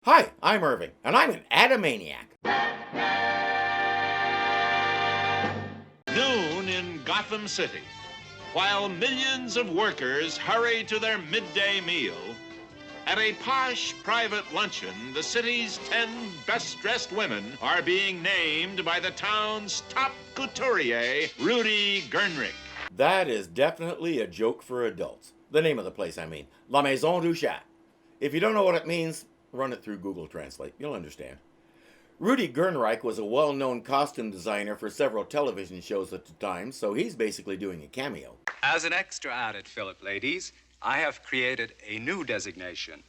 Hi, I'm Irving, and I'm an Adamaniac. Noon in Gotham City. While millions of workers hurry to their midday meal, at a posh private luncheon, the city's 10 best-dressed women are being named by the town's top couturier, Rudy Gernrich. That is definitely a joke for adults. The name of the place, I mean. La Maison du Chat. If you don't know what it means, run it through Google Translate. You'll understand. Rudy Gernreich was a well-known costume designer for several television shows at the time, so he's basically doing a cameo. As an extra added fillip, ladies, I have created a new designation.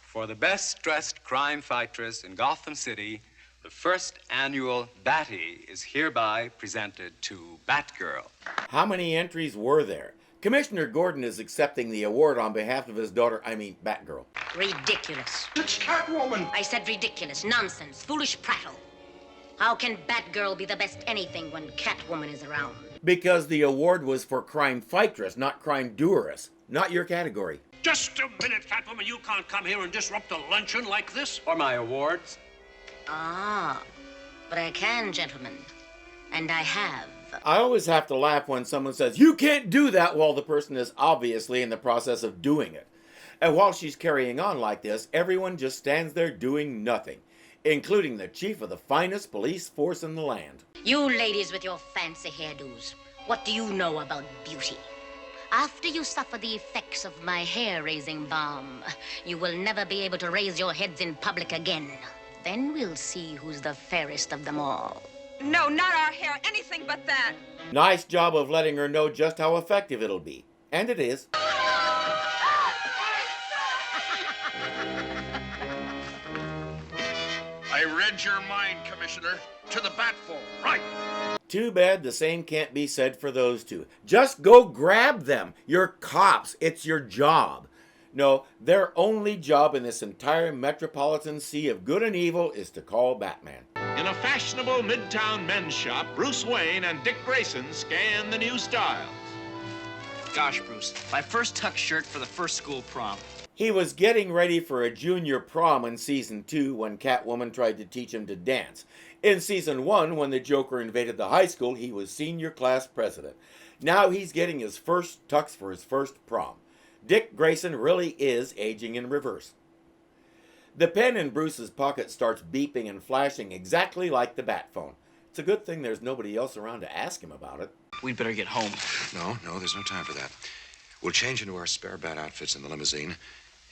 For the best-dressed crime fightress in Gotham City, the first annual Batty is hereby presented to Batgirl. How many entries were there? Commissioner Gordon is accepting the award on behalf of his daughter, Batgirl. Ridiculous. It's Catwoman. I said ridiculous, nonsense, foolish prattle. How can Batgirl be the best anything when Catwoman is around? Because the award was for crime fightress, not crime doeress. Not your category. Just a minute, Catwoman. You can't come here and disrupt a luncheon like this. For my awards, Ah, but I can, gentlemen. And I have. I always have to laugh when someone says, "You can't do that," while the person is obviously in the process of doing it. And while she's carrying on like this, everyone just stands there doing nothing, including the chief of the finest police force in the land. You ladies with your fancy hairdos, what do you know about beauty? After you suffer the effects of my hair-raising balm, you will never be able to raise your heads in public again. Then we'll see who's the fairest of them all. No, not our hair, anything but that. Nice job of letting her know just how effective it'll be. And it is. I read your mind, Commissioner. To the Batphone, right? Too bad the same can't be said for those two. Just go grab them. You're cops. It's your job. No, their only job in this entire metropolitan sea of good and evil is to call Batman. In a fashionable midtown men's shop, Bruce Wayne and Dick Grayson scan the new styles. Gosh, Bruce, my first tuck shirt for the first school prom. He was getting ready for a junior prom in Season 2 when Catwoman tried to teach him to dance. In Season 1, when the Joker invaded the high school, he was senior class president. Now he's getting his first tux for his first prom. Dick Grayson really is aging in reverse. The pen in Bruce's pocket starts beeping and flashing exactly like the bat phone. It's a good thing there's nobody else around to ask him about it. We'd better get home. No, there's no time for that. We'll change into our spare bat outfits in the limousine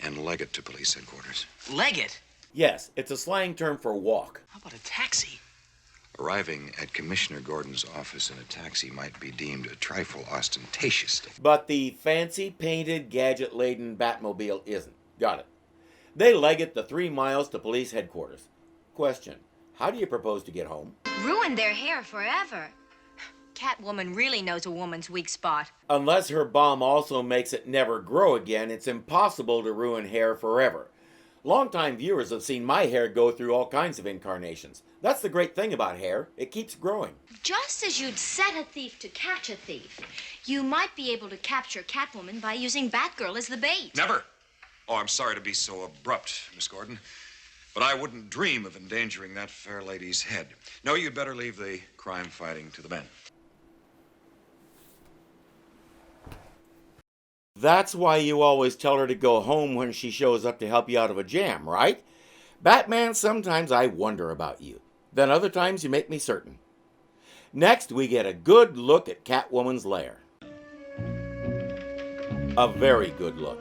and leg it to police headquarters. Leg it? Yes, it's a slang term for walk. How about a taxi? Arriving at Commissioner Gordon's office in a taxi might be deemed a trifle ostentatious. But the fancy, painted, gadget-laden Batmobile isn't. Got it. They leg it the 3 miles to police headquarters. Question: how do you propose to get home? Ruined their hair forever. Catwoman really knows a woman's weak spot. Unless her bomb also makes it never grow again, it's impossible to ruin hair forever. Longtime viewers have seen my hair go through all kinds of incarnations. That's the great thing about hair. It keeps growing. Just as you'd set a thief to catch a thief, you might be able to capture Catwoman by using Batgirl as the bait. Never. Oh, I'm sorry to be so abrupt, Miss Gordon, but I wouldn't dream of endangering that fair lady's head. No, you'd better leave the crime fighting to the men. That's why you always tell her to go home when she shows up to help you out of a jam, right? Batman, sometimes I wonder about you. Then other times you make me certain. Next, we get a good look at Catwoman's lair. A very good look.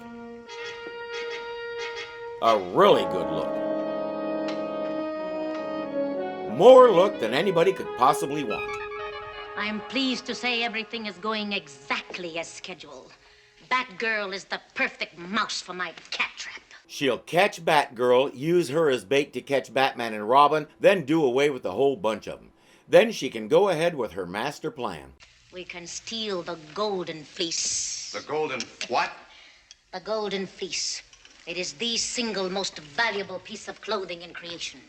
A really good look. More look than anybody could possibly want. I am pleased to say everything is going exactly as scheduled. Batgirl is the perfect mouse for my cat trap. She'll catch Batgirl, use her as bait to catch Batman and Robin, then do away with the whole bunch of them. Then she can go ahead with her master plan. We can steal the golden fleece. The golden what? The golden fleece. It is the single most valuable piece of clothing in creation.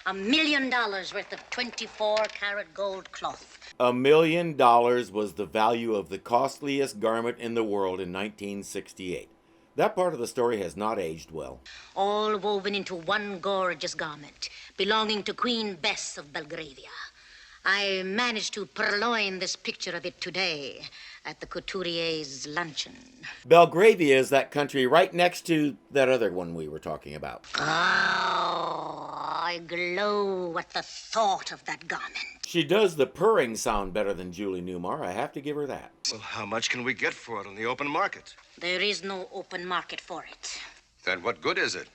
$1 million worth of 24-karat gold cloth. $1 million was the value of the costliest garment in the world in 1968. That part of the story has not aged well. All woven into one gorgeous garment, belonging to Queen Bess of Belgravia. I managed to purloin this picture of it today at the couturier's luncheon. Belgravia is that country right next to that other one we were talking about. Oh, I glow at the thought of that garment. She does the purring sound better than Julie Newmar, I have to give her that. Well, how much can we get for it on the open market? There is no open market for it. Then what good is it?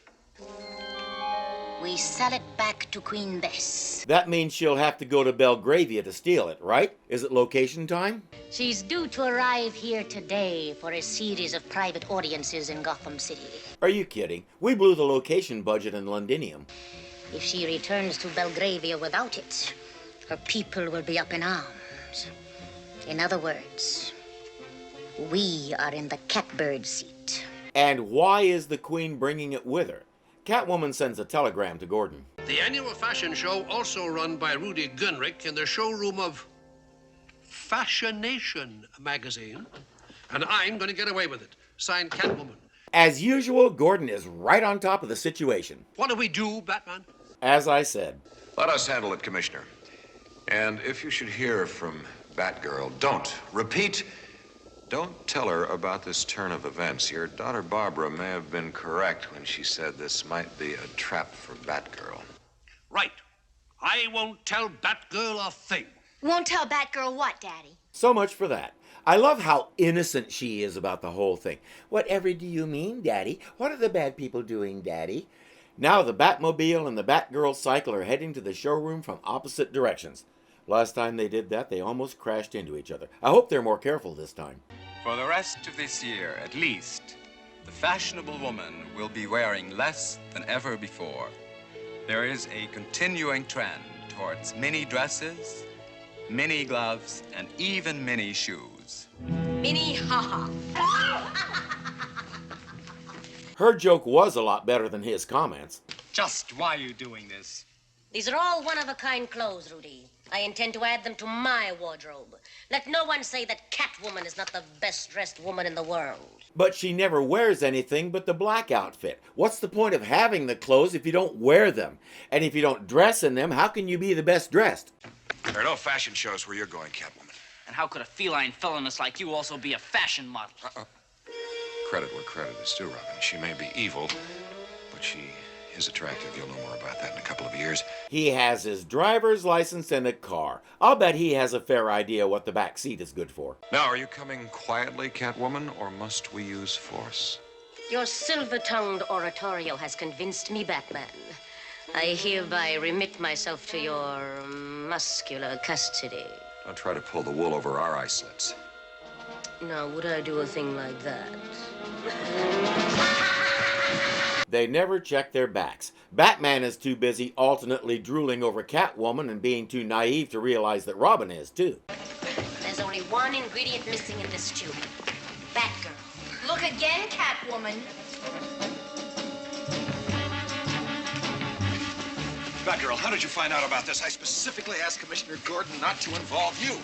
We sell it back to Queen Bess. That means she'll have to go to Belgravia to steal it, right? Is it location time? She's due to arrive here today for a series of private audiences in Gotham City. Are you kidding? We blew the location budget in Londinium. If she returns to Belgravia without it, her people will be up in arms. In other words, we are in the catbird seat. And why is the Queen bringing it with her? Catwoman sends a telegram to Gordon. The annual fashion show, also run by Rudy Gunrick in the showroom of Fashionation magazine. And I'm going to get away with it. Signed, Catwoman. As usual, Gordon is right on top of the situation. What do we do, Batman? As I said. Let us handle it, Commissioner. And if you should hear from Batgirl, don't tell her about this turn of events. Your daughter Barbara may have been correct when she said this might be a trap for Batgirl. Right. I won't tell Batgirl a thing. Won't tell Batgirl what, Daddy? So much for that. I love how innocent she is about the whole thing. Whatever do you mean, Daddy? What are the bad people doing, Daddy? Now the Batmobile and the Batgirl cycle are heading to the showroom from opposite directions. Last time they did that, they almost crashed into each other. I hope they're more careful this time. For the rest of this year, at least, the fashionable woman will be wearing less than ever before. There is a continuing trend towards mini dresses, mini gloves, and even mini shoes. Mini haha. Her joke was a lot better than his comments. Just why are you doing this? These are all one-of-a-kind clothes, Rudy. I intend to add them to my wardrobe. Let no one say that Catwoman is not the best-dressed woman in the world. But she never wears anything but the black outfit. What's the point of having the clothes if you don't wear them? And if you don't dress in them, how can you be the best dressed? There are no fashion shows where you're going, Catwoman. And how could a feline feloness like you also be a fashion model? Credit where credit is due, Robin. She may be evil, but she is attractive. You'll know more about that in a couple of years. He has his driver's license and a car. I'll bet he has a fair idea what the back seat is good for. Now, are you coming quietly, Catwoman, or must we use force? Your silver-tongued oratorio has convinced me, Batman. I hereby remit myself to your muscular custody. Don't try to pull the wool over our eye slits. Now, would I do a thing like that? They never check their backs. Batman is too busy alternately drooling over Catwoman and being too naive to realize that Robin is, too. There's only one ingredient missing in this stew. Batgirl. Look again, Catwoman. Batgirl, how did you find out about this? I specifically asked Commissioner Gordon not to involve you.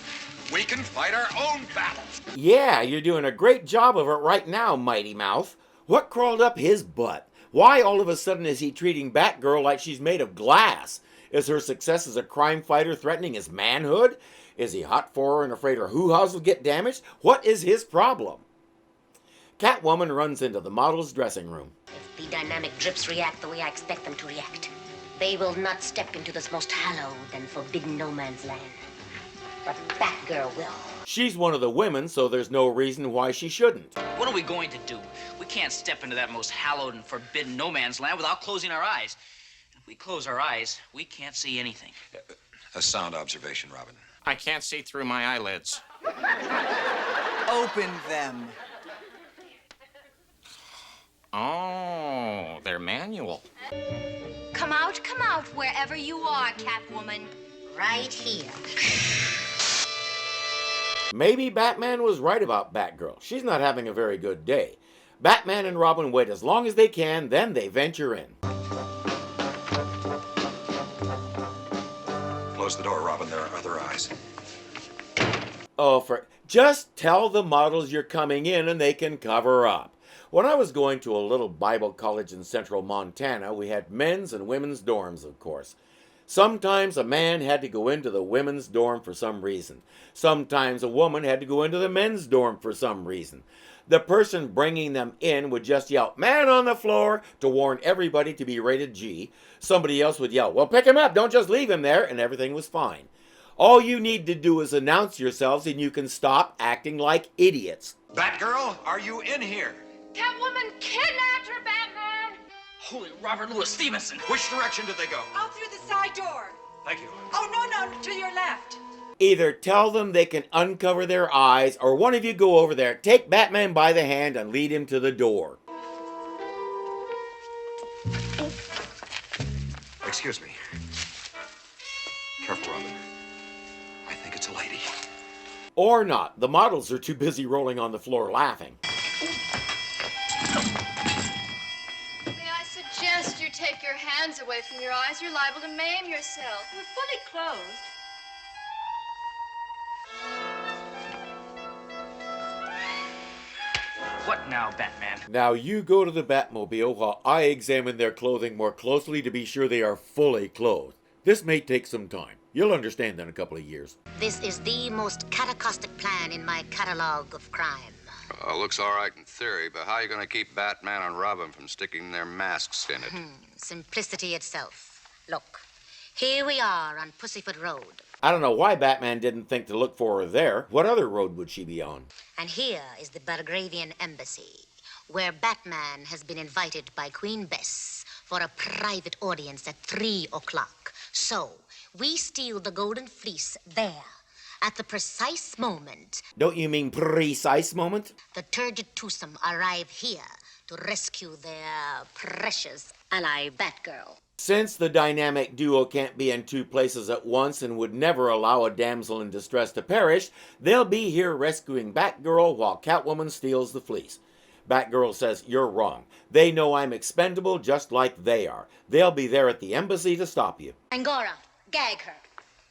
We can fight our own battles. Yeah, you're doing a great job of it right now, Mighty Mouth. What crawled up his butt? Why all of a sudden is he treating Batgirl like she's made of glass? Is her success as a crime fighter threatening his manhood? Is he hot for her and afraid her hoo-haws will get damaged? What is his problem? Catwoman runs into the model's dressing room. If the dynamic drips react the way I expect them to react, they will not step into this most hallowed and forbidden no man's land. But Batgirl will. She's one of the women, so there's no reason why she shouldn't. What are we going to do? We can't step into that most hallowed and forbidden no man's land without closing our eyes. If we close our eyes, we can't see anything. A sound observation, Robin. I can't see through my eyelids. Open them. Oh, they're manual. Come out, wherever you are, Catwoman. Right here. Maybe Batman was right about Batgirl. She's not having a very good day. Batman and Robin wait as long as they can, then they venture in. Close the door, Robin. There are other eyes. Oh, just tell the models you're coming in and they can cover up. When I was going to a little Bible college in central Montana, we had men's and women's dorms, of course. Sometimes a man had to go into the women's dorm for some reason. Sometimes a woman had to go into the men's dorm for some reason. The person bringing them in would just yell, "Man on the floor," to warn everybody to be rated G. Somebody else would yell, "Well, pick him up, don't just leave him there," and everything was fine. All you need to do is announce yourselves and you can stop acting like idiots. Batgirl, are you in here? Catwoman kidnapped her, Batman! Holy Robert Louis Stevenson! Which direction did they go? Out through the side door. Thank you. Oh, no, to your left. Either tell them they can uncover their eyes, or one of you go over there, take Batman by the hand, and lead him to the door. Excuse me. Careful, Robin. I think it's a lady. Or not. The models are too busy rolling on the floor laughing. May I suggest you take your hands away from your eyes? You're liable to maim yourself. We're fully closed. What now, Batman? Now you go to the Batmobile while I examine their clothing more closely to be sure they are fully clothed. This may take some time. You'll understand in a couple of years. This is the most cataclysmic plan in my catalogue of crime. Looks all right in theory, but how are you going to keep Batman and Robin from sticking their masks in it? Simplicity itself. Look, here we are on Pussyfoot Road. I don't know why Batman didn't think to look for her there. What other road would she be on? And here is the Belgravian embassy, where Batman has been invited by Queen Bess for a private audience at 3 o'clock. So, we steal the golden fleece there, at the precise moment. Don't you mean precise moment? The turgid twosome arrive here to rescue their precious ally, Batgirl. Since the dynamic duo can't be in two places at once and would never allow a damsel in distress to perish, they'll be here rescuing Batgirl while Catwoman steals the fleece. Batgirl says, "You're wrong. They know I'm expendable just like they are. They'll be there at the embassy to stop you." Angora, gag her.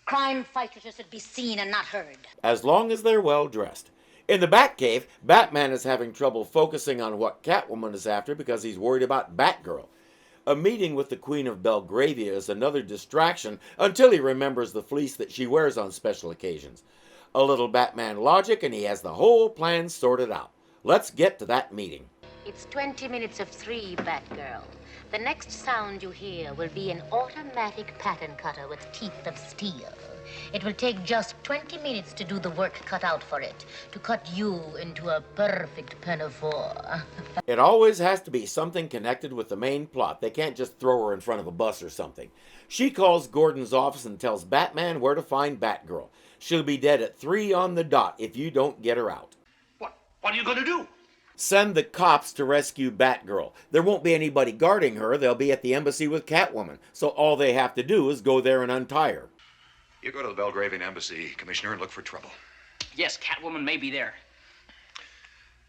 Crime fighters should be seen and not heard. As long as they're well dressed. In the Batcave, Batman is having trouble focusing on what Catwoman is after because he's worried about Batgirl. A meeting with the Queen of Belgravia is another distraction until he remembers the fleece that she wears on special occasions. A little Batman logic and he has the whole plan sorted out. Let's get to that meeting. It's 20 minutes of 3, Batgirl. The next sound you hear will be an automatic pattern cutter with teeth of steel. It will take just 20 minutes to do the work cut out for it, to cut you into a perfect pinafore. It always has to be something connected with the main plot. They can't just throw her in front of a bus or something. She calls Gordon's office and tells Batman where to find Batgirl. She'll be dead at 3 on the dot if you don't get her out. What are you going to do? Send the cops to rescue Batgirl. There won't be anybody guarding her. They'll be at the embassy with Catwoman. So all they have to do is go there and untie her. You go to the Belgravian embassy, Commissioner, and look for trouble. Yes, Catwoman may be there.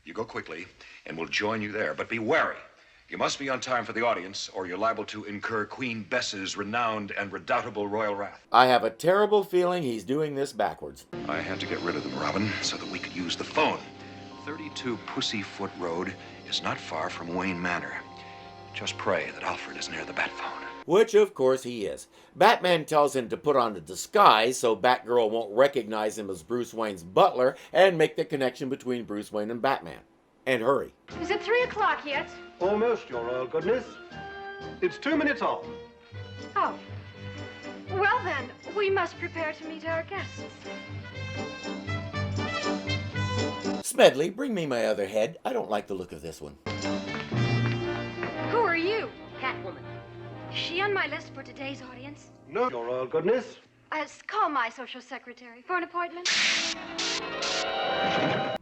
You go quickly, and we'll join you there. But be wary. You must be on time for the audience, or you're liable to incur Queen Bess's renowned and redoubtable royal wrath. I have a terrible feeling he's doing this backwards. I had to get rid of them, Robin, so that we could use the phone. 32 Pussyfoot Road is not far from Wayne Manor. Just pray that Alfred is near the bat phone. Which, of course, he is. Batman tells him to put on a disguise so Batgirl won't recognize him as Bruce Wayne's butler and make the connection between Bruce Wayne and Batman. And hurry. Is it 3 o'clock yet? Almost, Your Royal Goodness. It's 2 minutes off. Oh. Well, then, we must prepare to meet our guests. Smedley, bring me my other head. I don't like the look of this one. Who are you? Catwoman. Is she on my list for today's audience? No, Your Royal Goodness. Call my social secretary for an appointment.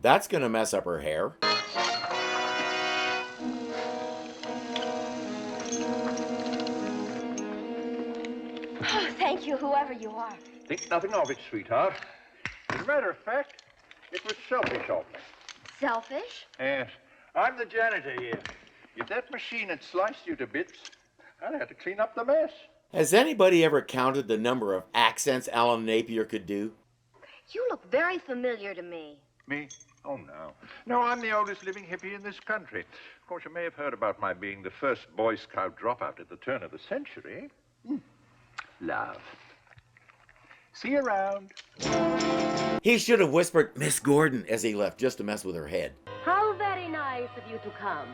That's gonna mess up her hair. Oh, thank you, whoever you are. Think nothing of it, sweetheart. As a matter of fact, it was selfish of me. Selfish? Yes. I'm the janitor here. If that machine had sliced you to bits, I'd have to clean up the mess. Has anybody ever counted the number of accents Alan Napier could do? You look very familiar to me. Me? Oh, no. No, I'm the oldest living hippie in this country. Of course, you may have heard about my being the first Boy Scout dropout at the turn of the century. Love. See you around. He should have whispered Miss Gordon as he left, just to mess with her head. How very nice of you to come.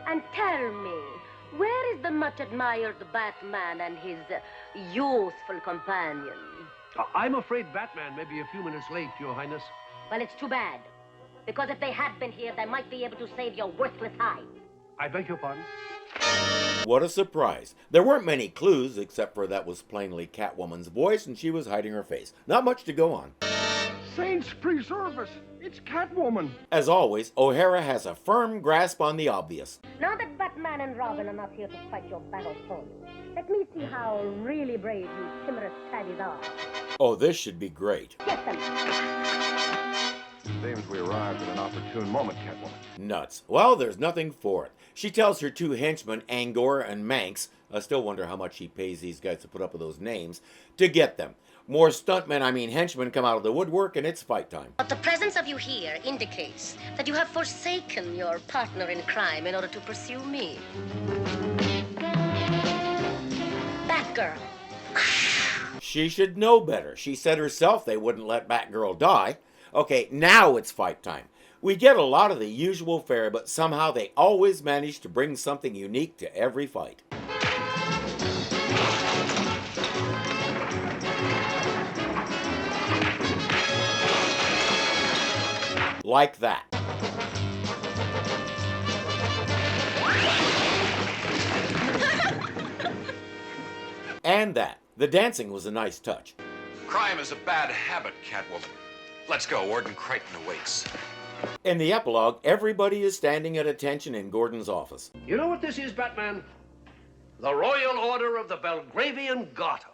And tell me, where is the much admired Batman and his youthful companion? I'm afraid Batman may be a few minutes late, Your Highness. Well, it's too bad. Because if they had been here, they might be able to save your worthless hide. I beg your pardon? What a surprise. There weren't many clues, except for that was plainly Catwoman's voice and she was hiding her face. Not much to go on. Saints preserve us. It's Catwoman. As always, O'Hara has a firm grasp on the obvious. Now that Batman and Robin are not here to fight your battles for you, let me see how really brave you timorous tabbies are. Oh, this should be great. Get them. Seems we arrived at an opportune moment, Catwoman. Nuts. Well, there's nothing for it. She tells her two henchmen, Angor and Manx, I still wonder how much she pays these guys to put up with those names, to get them. More henchmen come out of the woodwork and it's fight time. But the presence of you here indicates that you have forsaken your partner in crime in order to pursue me. Batgirl. She should know better. She said herself they wouldn't let Batgirl die. Okay, now it's fight time. We get a lot of the usual fare, but somehow they always manage to bring something unique to every fight. Like that. And that. The dancing was a nice touch. Crime is a bad habit, Catwoman. Let's go. Warden Crichton awaits. In the epilogue, everybody is standing at attention in Gordon's office. You know what this is, Batman? The Royal Order of the Belgravian Garter.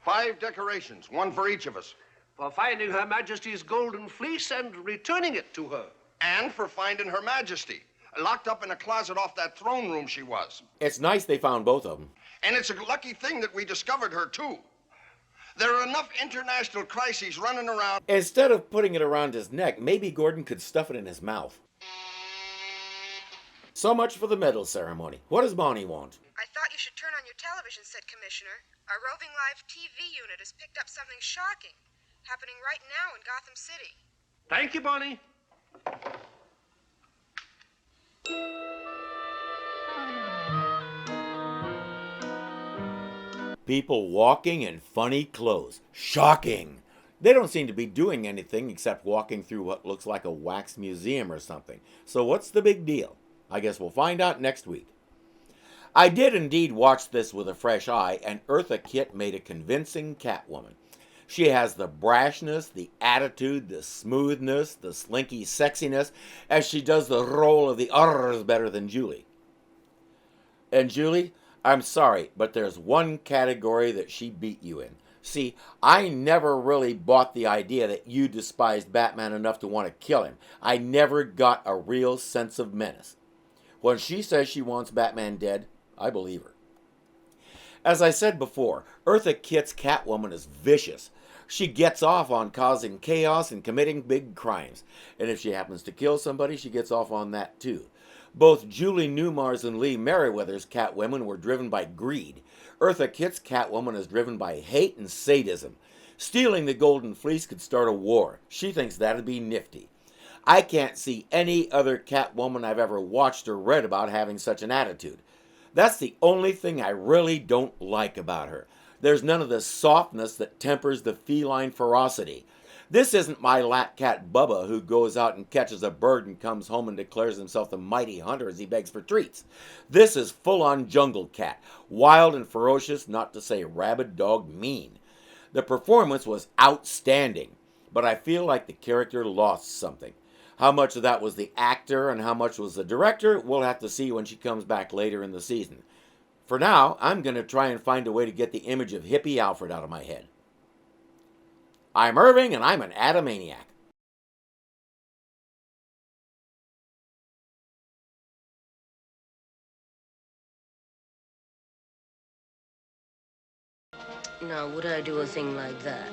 5 decorations, one for each of us. For finding Her Majesty's golden fleece and returning it to her. And for finding Her Majesty, locked up in a closet off that throne room she was. It's nice they found both of them. And it's a lucky thing that we discovered her, too. There are enough international crises running around. Instead of putting it around his neck, maybe Gordon could stuff it in his mouth. So much for the medal ceremony. What does Bonnie want? I thought you should turn on your television set, Commissioner. Our roving live TV unit has picked up something shocking, happening right now in Gotham City. Thank you, Bonnie. People walking in funny clothes. Shocking! They don't seem to be doing anything except walking through what looks like a wax museum or something. So what's the big deal? I guess we'll find out next week. I did indeed watch this with a fresh eye, and Eartha Kitt made a convincing Catwoman. She has the brashness, the attitude, the smoothness, the slinky sexiness, as she does the role of the others better than Julie. And Julie, I'm sorry, but there's one category that she beat you in. See, I never really bought the idea that you despised Batman enough to want to kill him. I never got a real sense of menace. When she says she wants Batman dead, I believe her. As I said before, Eartha Kitt's Catwoman is vicious. She gets off on causing chaos and committing big crimes. And if she happens to kill somebody, she gets off on that too. Both Julie Newmar's and Lee Merriweather's Catwomen were driven by greed. Eartha Kitt's Catwoman is driven by hate and sadism. Stealing the Golden Fleece could start a war. She thinks that'd be nifty. I can't see any other Catwoman I've ever watched or read about having such an attitude. That's the only thing I really don't like about her. There's none of the softness that tempers the feline ferocity. This isn't my lap cat Bubba who goes out and catches a bird and comes home and declares himself the mighty hunter as he begs for treats. This is full-on jungle cat, wild and ferocious, not to say rabid dog mean. The performance was outstanding, but I feel like the character lost something. How much of that was the actor and how much was the director, we'll have to see when she comes back later in the season. For now, I'm going to try and find a way to get the image of hippie Alfred out of my head. I'm Irving, and I'm an Adamaniac. Now, would I do a thing like that?